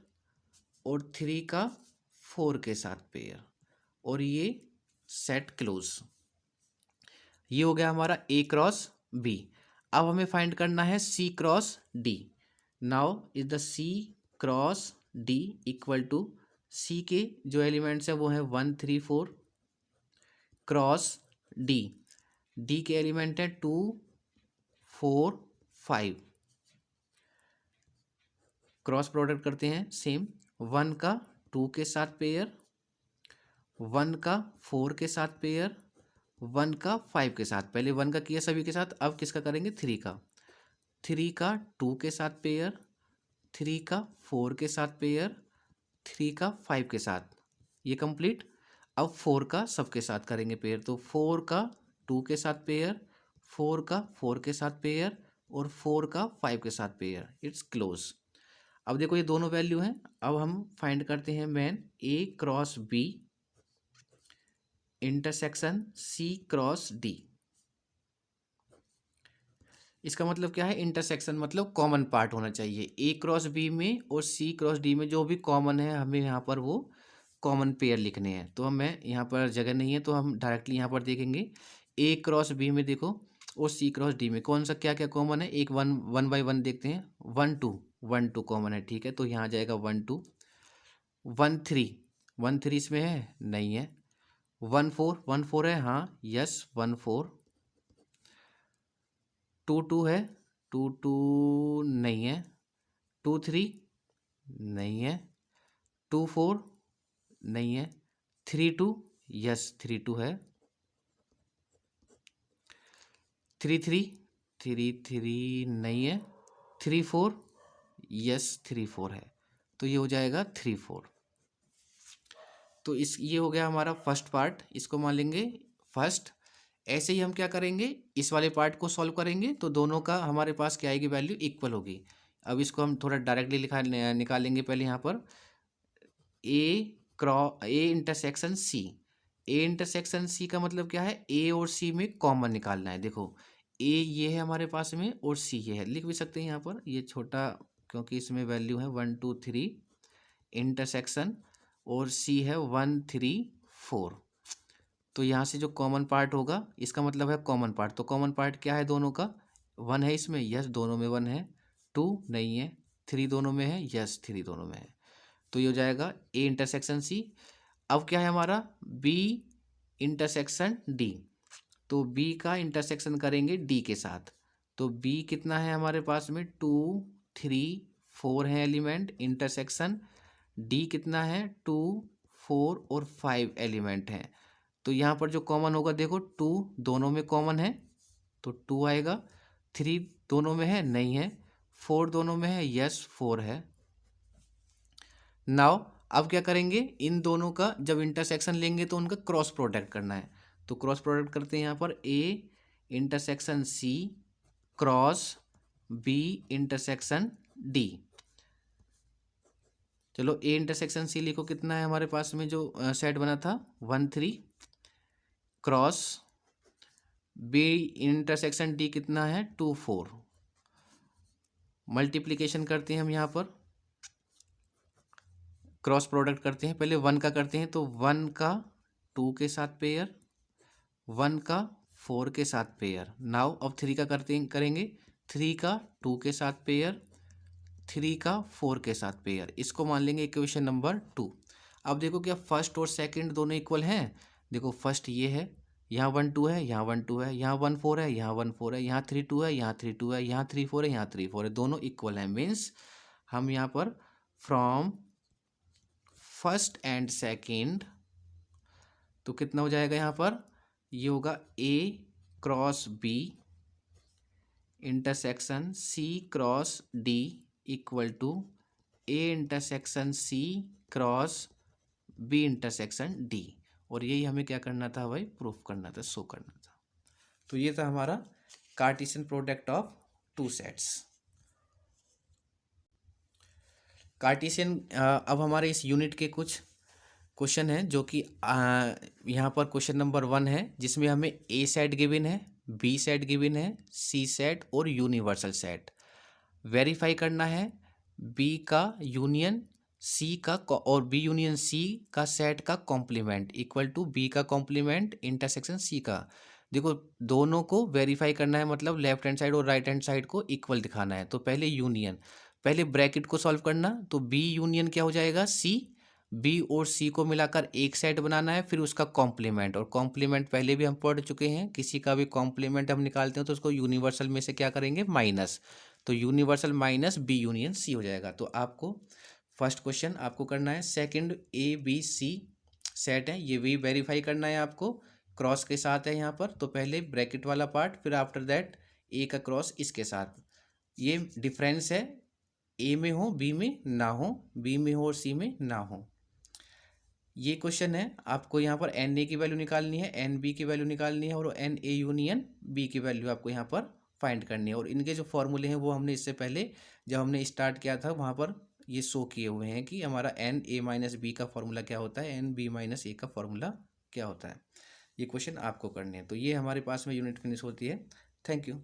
और 3 का 4 के साथ पेयर, और ये सेट क्लोज। ये हो गया हमारा ए क्रॉस बी। अब हमें फाइंड करना है C cross D. Now is the C cross D equal to, C के जो एलिमेंट्स हैं वो है 1 3 4 क्रॉस डी, डी के एलिमेंट है 2 4 5। क्रॉस प्रोडक्ट करते हैं सेम, 1 का 2 के साथ पेयर, 1 का 4 के साथ पेयर, 1 का 5 के साथ। पहले 1 का किया सभी के साथ, अब किसका करेंगे 3 का, 3 का 2 के साथ पेयर, 3 का 4 के साथ पेयर, 3 का 5 के साथ। ये कंप्लीट। अब 4 का सबके साथ करेंगे पेयर, तो 4 का 2 के साथ पेयर, 4 का 4 के साथ पेयर और 4 का 5 के साथ पेयर। It's close. अब देखो ये दोनों वैल्यू हैं। अब हम फाइंड करते हैं main A cross B intersection C cross D. इसका मतलब क्या है, इंटरसेक्शन मतलब कॉमन पार्ट होना चाहिए ए क्रॉस बी में और सी क्रॉस डी में, जो भी कॉमन है हमें यहाँ पर वो कॉमन पेयर लिखने हैं। तो हमें यहाँ पर जगह नहीं है तो हम डायरेक्टली यहाँ पर देखेंगे ए क्रॉस बी में देखो और सी क्रॉस डी में कौन सा क्या क्या कॉमन है। एक 1 बाई 1 देखते हैं। 1 2 कॉमन है, ठीक है, तो यहाँ जाएगा 1 2। 1 3 इसमें है नहीं है। 1 4 है, हाँ यस 1 4। 2 2 है, 2 2 नहीं है। 2 3 नहीं है। 2 4 नहीं है। 3 2 यस 3 2 है। 3 3 नहीं है। 3 4 यस 3 4 है। तो ये हो जाएगा 3 4। तो ये हो गया हमारा फर्स्ट पार्ट, इसको मान लेंगे फर्स्ट। ऐसे ही हम क्या करेंगे, इस वाले पार्ट को सॉल्व करेंगे तो दोनों का हमारे पास क्या आएगी, वैल्यू इक्वल होगी। अब इसको हम थोड़ा डायरेक्टली निकालेंगे। पहले यहाँ पर A intersection C. A intersection सी का मतलब क्या है, ए और सी में कॉमन निकालना है। देखो ए ये है हमारे पास में और सी ये है, लिख भी सकते हैं यहाँ पर, ये छोटा क्योंकि इसमें वैल्यू है 1 2 3 इंटरसेक्शन और सी है 1 3 4। तो यहाँ से जो कॉमन पार्ट होगा इसका मतलब है कॉमन पार्ट। तो कॉमन पार्ट क्या है दोनों का, 1 है इसमें, यस दोनों में 1 है। 2 नहीं है। 3 दोनों में है, यस 3 दोनों में है। तो ये हो जाएगा ए इंटरसेक्शन सी। अब क्या है हमारा बी इंटरसेक्शन डी। तो बी का इंटरसेक्शन करेंगे डी के साथ। तो बी कितना है हमारे पास में 2 3 4 है एलिमेंट इंटरसेक्शन। डी कितना है 2 4 और 5 एलिमेंट हैं। तो यहाँ पर जो कॉमन होगा देखो 2 दोनों में कॉमन है तो 2 आएगा। 3 दोनों में है नहीं है। 4 दोनों में है, यस 4 है। नाउ अब क्या करेंगे, इन दोनों का जब इंटरसेक्शन लेंगे तो उनका क्रॉस प्रोडक्ट करना है। तो क्रॉस प्रोडक्ट करते हैं यहाँ पर A intersection C cross B intersection D. चलो ए इंटरसेक्शन सी लिखो, कितना है हमारे पास में जो सेट बना था 1 3 क्रॉस बी इंटरसेक्शन डी कितना है 2 4। मल्टीप्लिकेशन करते हैं हम यहाँ पर, क्रॉस प्रोडक्ट करते हैं। पहले 1 का करते हैं तो 1 का 2 के साथ पेयर, 1 का 4 के साथ पेयर। नाउ अब 3 का करेंगे 3 का 2 के साथ पेयर, 3 का 4 के साथ पेयर। इसको मान लेंगे इक्वेशन नंबर 2। अब देखो क्या फर्स्ट और सेकंड दोनों इक्वल हैं। देखो फर्स्ट ये है, यहाँ 1 2 है, यहाँ 1 2 है, यहाँ 1 4 है, यहाँ 1 4 है, यहाँ 3 2 है, यहाँ 3 2 है, यहाँ 3 4 है, यहाँ 3 4 है, दोनों इक्वल हैं। मीन्स हम यहाँ पर फ्रॉम फर्स्ट एंड सेकंड, तो कितना हो जाएगा यहाँ पर, ये होगा A cross B intersection C cross D equal to A intersection C cross B intersection D। और यही हमें क्या करना था भाई, प्रूफ करना था, शो करना था। तो ये था हमारा Cartesian product of two sets. Cartesian अब हमारे इस यूनिट के कुछ क्वेश्चन है जो कि यहाँ पर क्वेश्चन नंबर 1 है, जिसमें हमें ए सेट गिवन है, बी सेट गिवन है, सी सेट और यूनिवर्सल सेट वेरीफाई करना है। बी का यूनियन सी का और बी यूनियन सी का सेट का कॉम्प्लीमेंट इक्वल टू बी का कॉम्प्लीमेंट इंटरसेक्शन सी का। देखो दोनों को वेरीफाई करना है, मतलब लेफ्ट हैंड साइड और राइट हैंड साइड को इक्वल दिखाना है। तो पहले यूनियन, पहले ब्रैकेट को सॉल्व करना, तो बी यूनियन क्या हो जाएगा, सी। बी और सी को मिलाकर एक सेट बनाना है, फिर उसका कॉम्प्लीमेंट, और कॉम्प्लीमेंट पहले भी हम पढ़ चुके हैं, किसी का भी कॉम्प्लीमेंट हम निकालते हैं तो उसको यूनिवर्सल में से क्या करेंगे, माइनस। तो universal minus B union C हो जाएगा। तो आपको फर्स्ट क्वेश्चन आपको करना है, second A B C set है, ये भी वेरीफाई करना है आपको, क्रॉस के साथ है यहाँ पर। तो पहले ब्रैकेट वाला पार्ट, फिर आफ्टर दैट ए का क्रॉस इसके साथ। ये डिफरेंस है, ए में हो बी में ना हो, बी में हो और सी में ना हो। ये क्वेश्चन है, आपको यहाँ पर एन ए की वैल्यू निकालनी है, एन बी की वैल्यू निकालनी है, और एन ए यूनियन बी की वैल्यू आपको यहाँ पर फाइंड करनी है। और इनके जो फॉर्मूले हैं वो हमने इससे पहले जब हमने स्टार्ट किया था वहाँ पर ये शो किए हुए हैं कि हमारा एन ए माइनस बी का फॉर्मूला क्या होता है, एन बी माइनस ए का फॉर्मूला क्या होता है। ये क्वेश्चन आपको करने हैं। तो ये हमारे पास में यूनिट फिनिश होती है। Thank you.